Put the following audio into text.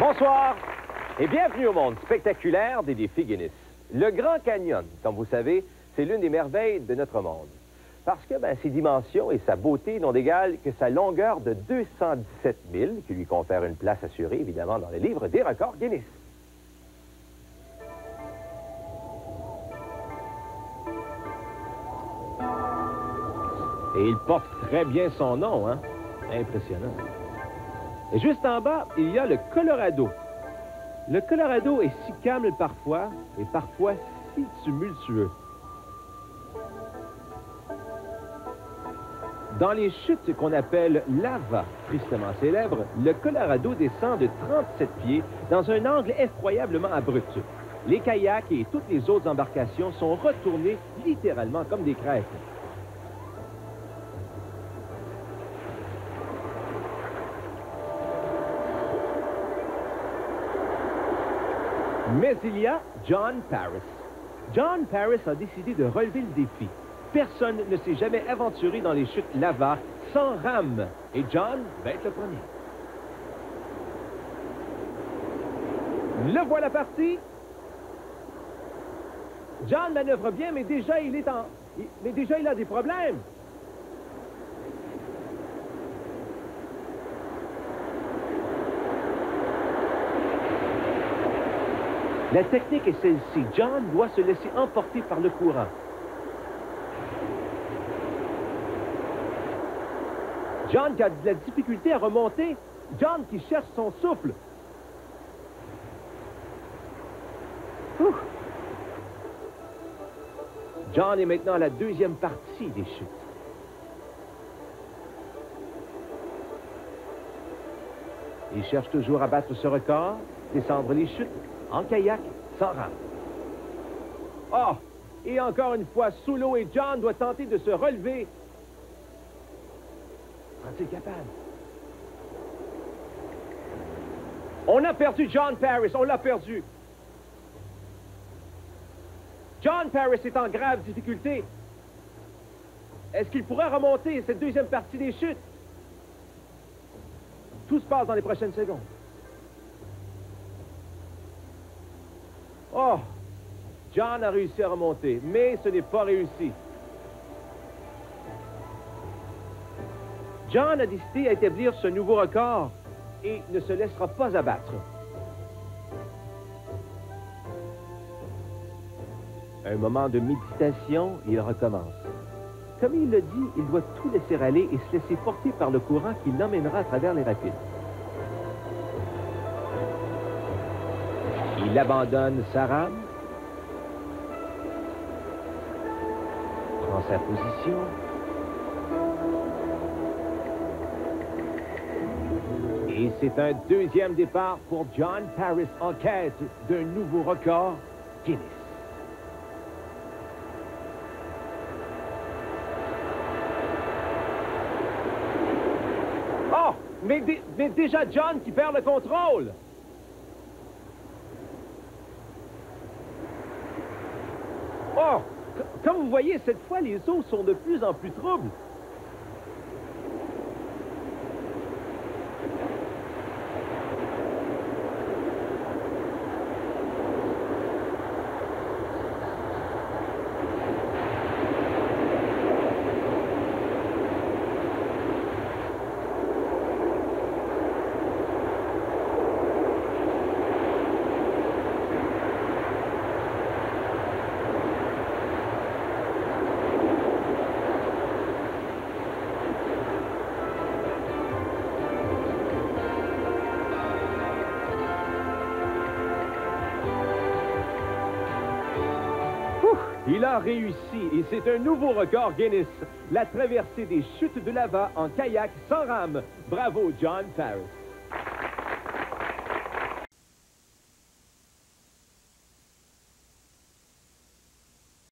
Bonsoir et bienvenue au monde spectaculaire des défis Guinness. Le Grand Canyon, comme vous savez, c'est l'une des merveilles de notre monde. Parce que ses dimensions et sa beauté n'ont d'égal que sa longueur de 217 000, qui lui confère une place assurée, évidemment, dans le livre des records Guinness. Et il porte très bien son nom, hein? Impressionnant. Et juste en bas, il y a le Colorado. Le Colorado est si calme parfois, et parfois si tumultueux. Dans les chutes qu'on appelle lava, tristement célèbres, le Colorado descend de 37 pieds dans un angle effroyablement abrupt. Les kayaks et toutes les autres embarcations sont retournés littéralement comme des crêpes. Mais il y a John Paris. John Paris a décidé de relever le défi. Personne ne s'est jamais aventuré dans les chutes lava sans rame. Et John va être le premier. Le voilà parti. John manœuvre bien, mais déjà il a des problèmes. La technique est celle-ci. John doit se laisser emporter par le courant. John qui a de la difficulté à remonter. John qui cherche son souffle. Ouh. John est maintenant à la deuxième partie des chutes. Il cherche toujours à battre ce record, descendre les chutes en kayak, sans rame. Oh! Et encore une fois, sous l'eau, et John doit tenter de se relever. Sera-t-il capable? On a perdu John Paris, on l'a perdu. John Paris est en grave difficulté. Est-ce qu'il pourra remonter cette deuxième partie des chutes? Tout se passe dans les prochaines secondes. Oh! John a réussi à remonter, mais ce n'est pas réussi. John a décidé à établir ce nouveau record et ne se laissera pas abattre. Un moment de méditation, il recommence. Comme il le dit, il doit tout laisser aller et se laisser porter par le courant qui l'emmènera à travers les rapides. Il abandonne sa rame, prend sa position, et c'est un deuxième départ pour John Paris en quête d'un nouveau record Guinness. Oh! Mais déjà John qui perd le contrôle! Oh! Comme vous voyez, cette fois, les eaux sont de plus en plus troubles. Il a réussi et c'est un nouveau record Guinness. La traversée des chutes de lava en kayak sans rame. Bravo, John Paris.